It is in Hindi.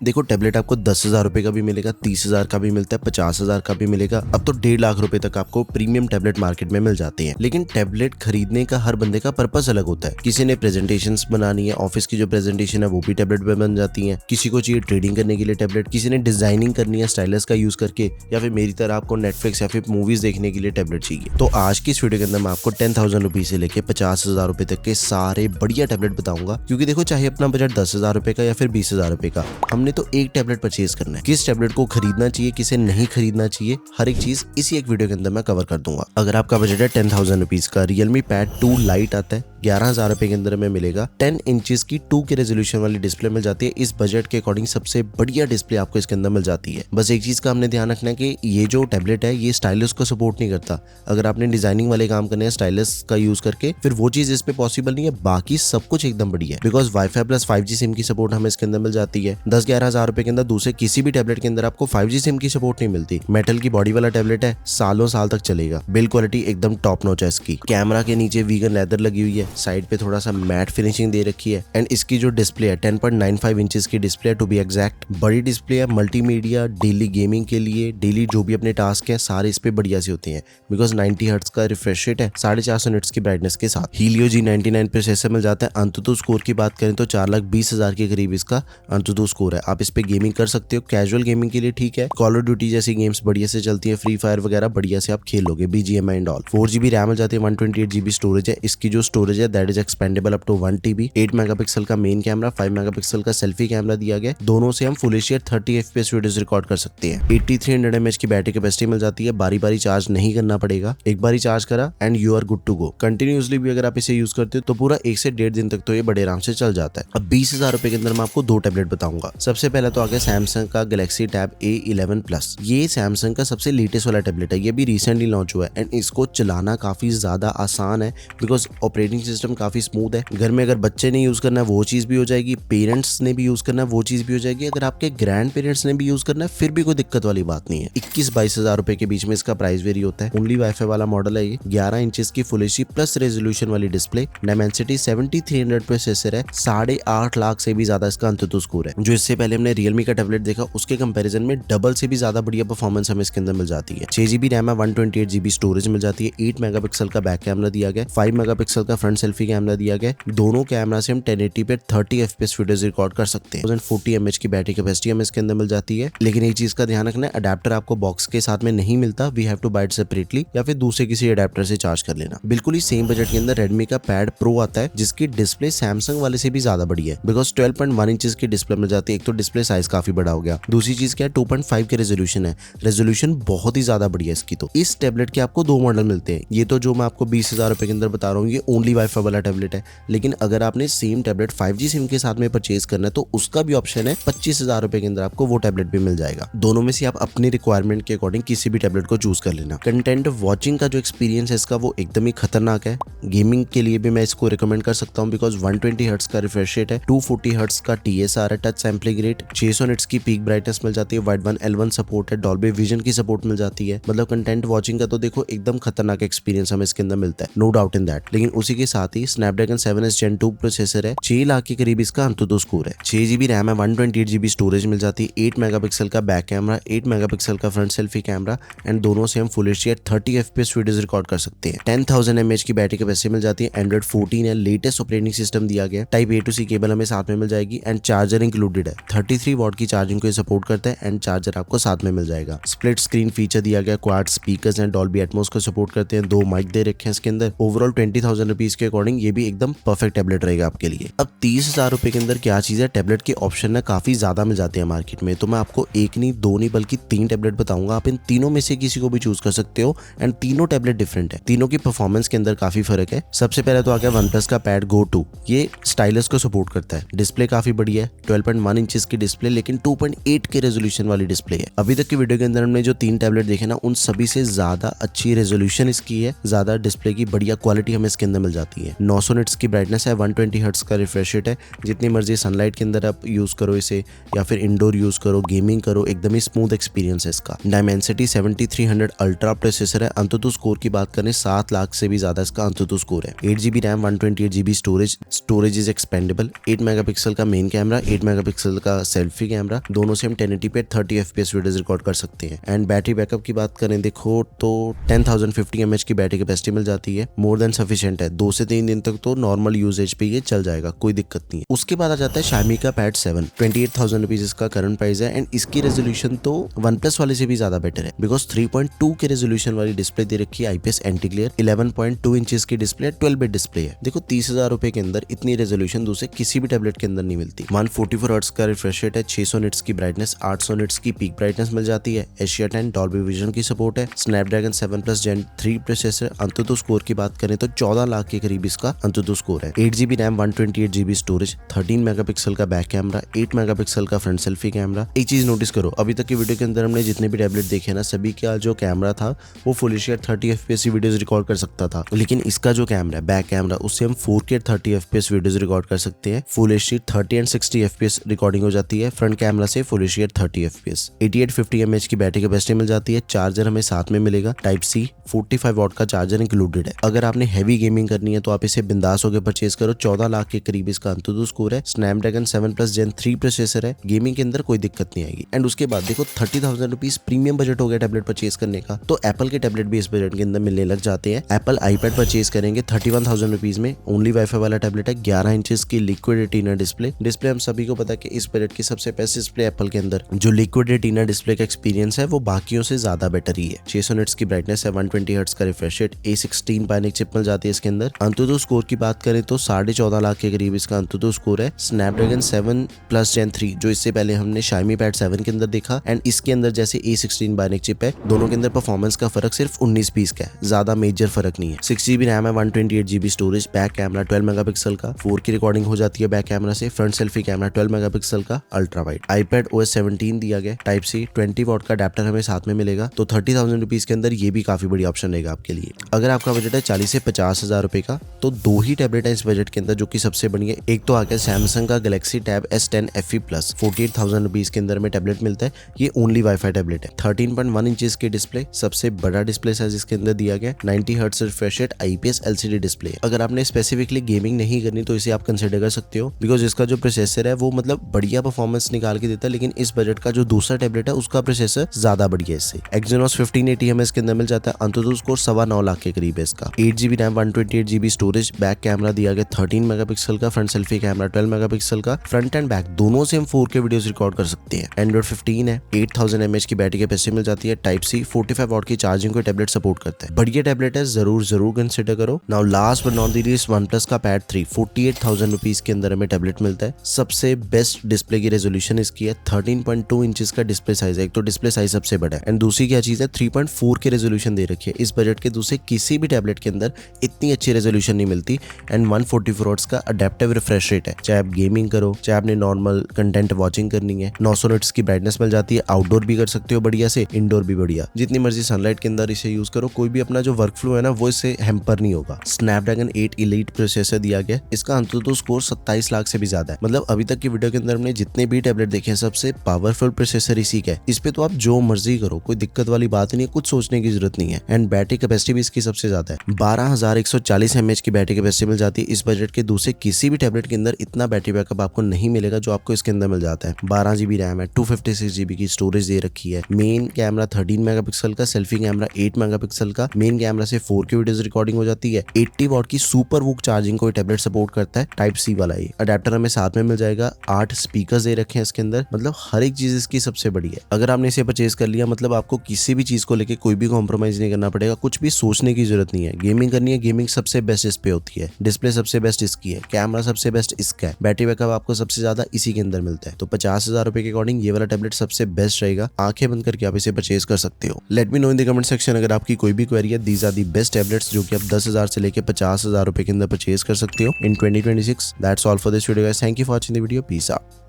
देखो टैबलेट आपको 10,000 रुपए का भी मिलेगा, 30,000 का भी मिलता है, 50,000 का भी मिलेगा, अब तो 1.5 लाख रुपए तक आपको प्रीमियम टैबलेट मार्केट में मिल जाते हैं। लेकिन टैबलेट खरीदने का हर बंदे का पर्पस अलग होता है। किसी ने प्रेजेंटेशंस बनानी है, ऑफिस की जो प्रेजेंटेशन है वो भी टैबलेट पे बन जाती है, किसी को चाहिए ट्रेडिंग करने के लिए टैबलेट, किसी ने डिजाइनिंग करनी है स्टाइलस का यूज करके, या फिर मेरी तरह आपको नेटफ्लिक्स या फिर मूवीज देखने के लिए टैबलेट चाहिए। तो आज की इस वीडियो के अंदर मैं आपको 10,000 रुपीज से लेके 50,000 रुपए तक के सारे बढ़िया टैबलेट बताऊंगा। क्योंकि देखो चाहे अपना बजट 10,000 रुपए का या फिर 20,000 रुपए का, हमने तो एक टैबलेट परचेज करना है। किस टैबलेट को खरीदना चाहिए, किसे नहीं खरीदना चाहिए, हर एक चीज इसी एक वीडियो के अंदर मैं कवर कर दूंगा। अगर आपका बजट है 10,000 रुपीज का, Realme Pad 2 Lite आता है, 11,000 रुपए के अंदर में मिलेगा। 10 इंचेस की 2 के रेजोल्यूशन वाली डिस्प्ले मिल जाती है। इस बजट के अकॉर्डिंग सबसे बढ़िया डिस्प्ले आपको इसके अंदर मिल जाती है। बस एक चीज का हमने ध्यान रखना है कि ये जो टैबलेट है ये स्टाइलस को सपोर्ट नहीं करता। अगर आपने डिजाइनिंग वाले काम करने हैं स्टाइलस का यूज करके, फिर वो चीज इस पे पॉसिबल नहीं है। बाकी सब कुछ एकदम बढ़िया है, because wifi plus 5G SIM की सपोर्ट हमें इसके अंदर मिल जाती है। 10-11,000 रुपए के अंदर दूसरे किसी भी टैबलेट के अंदर आपको 5G सिम की सपोर्ट नहीं मिलती। मेटल की बॉडी वाला टैबलेट है, सालों साल तक चलेगा। बिल्ड क्वालिटी एकदम टॉप नॉच है इसकी। कैमरा के नीचे वीगन लेदर लगी हुई है, साइड पे थोड़ा सा मैट फिनिशिंग दे रखी है। एंड इसकी जो डिस्प्ले है 10.95 इंचेस की डिस्प्ले है टू बी एग्जैक्ट। बड़ी डिस्प्ले है, मल्टीमीडिया, डेली गेमिंग के लिए, डेली जो भी अपने टास्क है सारे इस पे बढ़िया से होते हैं। बिकॉज 90 हर्ट्ज का रिफ्रेश रेट है, 450 निट्स की ब्राइटनेस के साथ। Helio G99 प्रोसेसर मिल जाता है। अंतुतु स्कोर की बात करें तो 4,20,000 के करीब इसका अंतुतु स्कोर है। आप इस पे गेमिंग कर सकते हो, कैजुअल गेमिंग के लिए ठीक है। कॉल ऑफ ड्यूटी जैसी गेम्स बढ़िया से चलती है, फ्री फायर वगैरह बढ़िया से आप खेल लोगे, BGMI and all. 4GB RAM मिल जाती है, 128GB स्टोरेज है। इसकी जो स्टोरेज है that is expandable up to 1TB। 8 megapixel का मेन कैमरा, 5 मेगापिक्सल का सेल्फी कैमरा दिया गया। दोनों से हम full HD 30 FPS videos record कर सकते हैं। 8300 mAh की बैटरी कैपेसिटी मिल जाती है। बारी बारी चार्ज नहीं करना पड़ेगा, एक बारी चार्ज करा and you are good to go. Continuously भी अगर आप इसे यूज करते हो तो पूरा 1 से 1.5 दिन तक तो ये बड़े आराम से चल जाता है। अब 20,000 रुपए के अंदर मैं आपको 2 टैबलेट बताऊंगा। सबसे पहले तो आ गया सैमसंग का गैलेक्सी टैब A11 प्लस। ये सैमसंग का सबसे लेटेस्ट वाला टैबलेट है, ये भी रिसेंटली लॉन्च हुआ है। एंड इसको चलाना काफी ज्यादा आसान है, बिकॉज ऑपरेटिंग सिस्टम काफी स्मूथ है। घर में अगर बच्चे ने यूज करना है वो चीज भी हो जाएगी, पेरेंट्स ने भी यूज करना है वो चीज भी हो जाएगी, अगर आपके ग्रैंड पेरेंट्स ने भी यूज करना है फिर भी कोई दिक्कत वाली बात नहीं है। 21-22,000 रुपए के बीच में इसका प्राइस वेरी होता है। ओनली वाईफाई वाला मॉडल है ये। 11 इंचेस की फुल एचडी प्लस रेजोल्यूशन वाली डिस्प्ले, डायमेंसिटी 7300 प्रोसेसर है, 8.5 लाख से भी ज्यादा इसका अंतुतु स्कोर है। जो इससे पहले हमने Realme का टैबलेट देखा उसके कंपैरिजन में डबल से भी ज्यादा बढ़िया परफॉर्मेंस हमें इसके अंदर मिल जाती है। 6GB रैम है, 128GB स्टोरेज मिल जाती है। 8 मेगापिक्सल का बैक कैमरा दिया गया, 5 मेगापिक्सल का फ्रंट सेल्फी कैमरा दिया गया। दोनों कैमरा से हम 1080 पे 30 FPS वीडियोस रिकॉर्ड कर सकते हैं। 40 mAh की बैटरी कैपेसिटी हमें इसके अंदर मिल जाती है। लेकिन एक चीज का ध्यान रखना है, अडेप्टर आपको बॉक्स के साथ में नहीं मिलता, we have to buy it separately या फिर दूसरे किसी अडेप्टर से चार्ज कर लेना। बिल्कुल ही सेम बजट के अंदर Redmi का Pad Pro आता है, जिसकी डिस्प्ले सैमसंग वाले से भी ज्यादा बड़ी है। बिकॉज 12.1 इंचेस की डिस्प्ले मिल जाती है। एक तो डिस्प्ले साइज काफी बड़ा हो गया, दूसरी चीज क्या है 2.5 के रेजोल्यूशन है। रेजोल्यूशन बहुत ही ज्यादा बढ़िया है इसकी। तो इस टैबलेट के आपको 2 मॉडल मिलते हैं। ये तो जो मैं आपको 20,000 रुपए के अंदर बता रहा हूँ ये ओनली वाईफाई वाला टैबलेट है। लेकिन अगर आपने सेम टैबलेट 5G सिम के साथ में परचेज करना है तो उसका भी ऑप्शन है। 25,000 रुपए के अंदर आपको वो टैबलेट भी मिल जाएगा। दोनों में से आप अपनी रिक्वायरमेंट के अकॉर्डिंग किसी भी टैबलेट को चूज कर लेना। कंटेंट वॉचिंग का जो एक्सपीरियंस है इसका वो एकदम ही खतरनाक है। गेमिंग के लिए भी मैं इसको रिकमेंड कर सकता हूँ, बिकॉज 120 हर्ट्ज का रिफ्रेश रेट है, 240 हर्ट्ज का TSR है, टच सैम्पलिंग रेट, 600 निट्स की पीक ब्राइटनेस मिल जाती है, वाइड 1L1 सपोर्ट है, डॉल्बी विजन की सपोर्ट मिल जाती है। मतलब कंटेंट वॉचिंग का तो देखो एकदम खतरनाक एक्सपीरियंस हमें इसके अंदर मिलता है, नो डाउट इन दैट। लेकिन उसी के साथ ही स्नैपड्रैगन 7S Gen 2 प्रोसेसर है, 6 लाख के करीब इसका अंतुतु स्कोर है। 6GB रैम है, 128GB स्टोरेज मिल जाती है। 8 मेगापिक्सल का बैक कैमरा, 8 मेगापिक्सल का फ्रंट सेल्फी कैमरा एंड दोनों से हम full HD 30 FPS videos record कर सकते हैं। 10,000 mAh की बैटरी कैपेसिटी मिल जाती है। Android 14 है, लेटेस्ट ऑपरेटिंग सिस्टम दिया गया। Type A to C cable हमें साथ में मिल जाएगी एंड चार्जर इंक्लूडेड है। 33 वॉट की चार्जिंग को सपोर्ट करता है एंड चार्जर आपको साथ में मिल जाएगा। स्प्लिट स्क्रीन फीचर दिया गया, quad speakers and Dolby Atmos को सपोर्ट करते हैं। 2 माइक दे रखे हैं इसके अंदर। ओवरऑल 20,000 रुपीज के अकॉर्डिंग ये भी एकदम परफेक्ट टैबलेट रहेगा आपके लिए। अब 30,000 रुपए के अंदर क्या चीज है, टैबलेट के ऑप्शन ना काफी ज्यादा मिल जाते हैं मार्केट में। तो मैं आपको एक नहीं, 2 नहीं बल्कि 3 टैबलेट बताऊंगा। आप इन तीनों में से किसी को भी चूज कर सकते हो एंड तीनों टैबलेट डिफरेंट है। तीनों की परफॉर्मेंस के अंदर काफी फर्क है। सबसे पहले तो आ गया OnePlus का Pad Go 2। ये स्टाइलस को सपोर्ट करता है। डिस्प्ले काफी बढ़िया है, 12.1 इंचेस की डिस्प्ले, लेकिन 2.8 के रेजोल्यूशन वाली डिस्प्ले है। अभी तक की वीडियो के अंदर हमने जो 3 टैबलेट देखे ना उन सभी से ज्यादा अच्छी रेजोल्यूशन इसकी है, ज्यादा डिस्प्ले की बढ़िया क्वालिटी हमें इसके अंदर मिल जाती है। जाती है। 900 निट्स की ब्राइटनेस है, 120 हर्ट्ज का रिफ्रेश रेट है। जितनी मर्जी सनलाइट के अंदर आप यूज करो इसे या फिर इंडोर यूज करो, गेमिंग करो, एकदम ही स्मूथ एक्सपीरियंस है इसका। डायमेंसिटी 7300 अल्ट्रा प्रोसेसर है। अंतुतु स्कोर की बात करें 7 लाख से भी ज्यादा इसका अंतुतु स्कोर है। 8GB RAM, 128GB storage is expandable. 8 megapixel का मेन कैमरा, 8 मेगापिक्सल का सेल्फी कैमरा, दोनों से हम 1080 पे 30 FPS वीडियोस रिकॉर्ड कर सकते हैं। एंड बैटरी बैकअप की बात करें देखो तो 10,050 mAh की बैटरी कैपेसिटी मिल जाती है, मोर देन सफिशिएंट है। 2 से 3 दिन तक तो नॉर्मल यूजेज पे ये चल जाएगा, कोई दिक्कत नहीं है। उसके बाद आ जाता है Xiaomi का पैड 7, 28,000 रुपीज इसका करंट प्राइस है। एंड इसकी रेजोल्यूशन तो OnePlus वाले से भी ज्यादा बेटर है, बिकॉज 3.2 के रेजोल्यूशन वाली डिस्प्ले दे रखी है, IPS एंटी ग्लेयर, 11.2 इंचेस की डिस्प्ले, 12 बिट डिस्प्ले है। देखो 30,000 रुपए के अंदर इतनी रेजोल्यूशन दूसरे किसी भी टैबलेट के अंदर नहीं मिलती। 144 हर्ट्ज का रिफ्रेश रेट है, 600 निट्स की ब्राइटनेस, 800 निट्स की पीक ब्राइटनेस मिल जाती है। एशिया 10 डॉल्बी विजन की सपोर्ट है। Snapdragon 7+ Gen 3 processor. अंतुतु स्कोर की बात करें तो 14 लाख के करीब इसका अंतुतु स्कोर है। 8GB RAM, 128GB storage, 13 megapixel का बैक कैमरा, 8 मेगापिक्सल का फ्रंट सेल्फी कैमरा। एक चीज नोटिस करो, अभी तक की वीडियो के अंदर हमने जितने भी टैबलेट देखे ना, सभी का जो कैमरा था वो full HD 30 FPS videos record कर सकता था, लेकिन इसका जो कैमरा है बैक कैमरा, उससे हम 4K 30 FPS वीडियोस रिकॉर्ड कर सकते हैं। Full HD 30 and 60 FPS recording हो जाती है फ्रंट कैमरा से फुल एचडी 30 FPS। 8850 mAh की बैटरी कैपेसिटी मिल जाती है। चार्जर हमें साथ में मिलेगा, टाइप सी 45 वॉट का चार्जर इंक्लूडेड है। अगर आपने हैवी गेमिंग करनी है तो आप इसे बिंदास होकर परचेज करो। 14 लाख के करीब इसका अंतुतु स्कोर है। स्नैपड्रैगन 7+ Gen 3 प्रोसेसर है, गेमिंग के अंदर कोई दिक्कत नहीं आएगी। एंड उसके बाद देखो 30,000 रुपीज प्रीमियम बजट हो गया टैबलेट परचेज करने का, तो एप्पल के टैबलेट भी इस बजट के अंदर मिलने लग जाते हैं। एप्पल आईपैड परचेज करेंगे 31,000 रुपीज में, ओनली वाईफाई वाला टैबलेट है, 11 इंचेस की लिक्विड रेटिना डिस्प्ले। डिस्प्ले हम सभी को पता है कि इस बजट की सबसे बेस्ट डिस्प्ले एप्पल के अंदर जो लिक्विड रेटिना डिस्प्ले का एक्सपीरियंस है वो बाकियों से ज्यादा बेटर ही है। 600 निट्स की ब्राइटनेस है, 120 हर्ट्ज का refresh rate, A16 bionic chip मिल जाती है इसके अंदर। अंतुतु स्कोर की बात करें तो 14.5 लाख के करीब इसका अंतुतु स्कोर है। स्नैपड्रैगन 7+ Gen 3 जो इससे पहले हमने Xiaomi पैड 7 के अंदर देखा, एंड इसके अंदर जैसे A16 बायोनिक चिप है, दोनों के अंदर परफॉर्मेंस का फर्क सिर्फ 19-20 का है, ज्यादा मेजर फर्क नहीं है। 6GB रैम है, 128GB storage, back camera 12 megapixel का, 4K रिकॉर्डिंग हो जाती है बैक कैमरा से, फ्रंट सेल्फी कैमरा 12 मेगापिक्सल का अल्ट्रा वाइड। आईपैड OS 17 दिया गया, टाइप सी 20 वॉट का अडेप्टर हमें साथ में मिलेगा, तो 30,000 रुपीज के अंदर ये भी काफी बड़ी ऑप्शन रहेगा आपके लिए। अगर आपका बजट है 40 से 50,000 रुपए का, तो 2 ही टैबलेट है इस बजट के अंदर जो कि सबसे बड़ी है। एक तो आ गया सैमसंग का Galaxy tab S10 FE Plus, 48,000 rupees के अंदर में टैबलेट मिलता है। ये ओनली वाईफाई टैबलेट है, 13.1 इंचेस की डिस्प्ले, सबसे बड़ा डिस्प्ले साइज इसके अंदर दिया गया, 90 hertz refresh rate, IPS LCD display. अगर आपने स्पेसिफिकली गेमिंग नहीं करनी तो इसे आप कंसिडर कर सकते हो, बिकॉज इसका जो प्रोसेसर है वो मतलब बढ़िया परफॉर्मेंस निकाल के देता है, लेकिन इस बजट का जो दूसरा टैबलेट है उसका प्रोसेसर ज्यादा बढ़िया है इससे। Exynos 1580 हमें इसके अंदर मिल जाता है। अंतुतु स्कोर 9.25 लाख के करीब है इसका। 8GB RAM, 128GB storage, back camera दिया गया 13 मेगापिक्सल का, फ्रंट सेल्फी कैमरा 12 मेगापिक्सल का, फ्रंट एंड बैक दोनों से हम 4K वीडियोस रिकॉर्ड कर सकते हैं। Android 15 है, 8000 mAh की बैटरी कैपेसिटी मिल जाती है, टाइप सी 45 वॉट की चार्जिंग को टैबलेट सपोर्ट करता है। बढ़िया टैबलेट है, जरूर कंसिडर करो। Now last but not the least, OnePlus का पैड 3, 48,000 रुपीज के अंदर हमें टैबलेट मिलता है। सबसे बेस्ट डिस्प्ले की रेजोल्यूशन इसकी है, 13.2 इंचेस का डिस्प्ले साइज है। एक तो डिस्प्ले साइज सबसे बड़ा है, एंड दूसरी क्या चीज है, 3.4 के रेजोल्यूशन दे रखी है। इस बजट के दूसरे किसी भी टैबलेट के अंदर इतनी अच्छी रेजोल्यूशन नहीं मिलती। एंड 144 हर्ट्ज का अडेप्टिव रिफ्रेश रेट है, चाहे आप गेमिंग करो, चाहे आपने नॉर्मल कंटेंट वॉचिंग करनी है। 900 निट्स की ब्राइटनेस मिल जाती है, आउटडोर भी कर सकते हो बढ़िया से, इंडोर भी बढ़िया, जितनी मर्जी सनलाइट के अंदर इसे यूज करो, कोई भी अपना जो वर्क फ्लो है ना वो इससे हैम्पर नहीं होगा। स्नैपड्रैगन 8 एलीट प्रोसेसर दिया गया, इसका अंतुतु स्कोर 27 लाख से भी ज्यादा है। मतलब अभी तक की वीडियो के अंदर हमने जितने भी टैबलेट देखे हैं सबसे पावरफुल प्रोसेसर इसी का है। इस पे तो आप जो मर्जी करो, कोई दिक्कत वाली बात नहीं है, कुछ सोचने की जरूरत नहीं है। एंड बैटरी कैपेसिटी भी इसकी सबसे ज्यादा है, 12,140 mAh की बैटरी कैपेसिटी मिल जाती है। इस बजट के दूसरे किसी भी टैबलेट के अंदर इतना बैटरी बैकअप आपको नहीं मिलेगा जो आपको इसके अंदर मिल जाता है। 12GB रैम है, 256GB की स्टोरेज दे रखी है। मेन कैमरा 13 मेगापिक्सल का, सेल्फी कैमरा 8 मेगापिक्सल का, मेन कैमरा से 4K वीडियोस रिकॉर्डिंग हो जाती है। 80 वॉट की सुपर वूक चार्जिंग को टैबलेट सपोर्ट करता है, टाइप सी वाला ये अडेप्टर हमें साथ में मिल जाएगा। 8 स्पीकर्स दे रखे हैं इसके अंदर, मतलब हर एक चीज इसकी सबसे बड़ी है। अगर आपने इसे परचेज कर लिया मतलब आपको किसी भी चीज को लेके कोई भी कॉम्प्रोमाइज नहीं करना पड़ेगा, कुछ भी सोचने की जरूरत नहीं है। गेमिंग करनी है, गेमिंग सबसे बेस्ट इस पे होती है, डिस्प्ले सबसे बेस्ट इसकी है, कैमरा सबसे बेस्ट इसका है, बैटरी बैकअप आपको सबसे ज्यादा इसी के अंदर मिलता है। तो 50,000 रुपए के अकॉर्डिंग ये वाला टैबलेट सबसे बेस्ट रहेगा, आंखें बंद करके आप इसे परचेज कर सकते हो। Let me know in the comment section अगर आपकी कोई भी क्वेरी है। These are the best tablets जो कि आप 10,000 से लेके 50,000 रुपए के अंदर परचेज कर सकते हो इन 2026। That's all for this video guys, thank you for watching the video, peace out.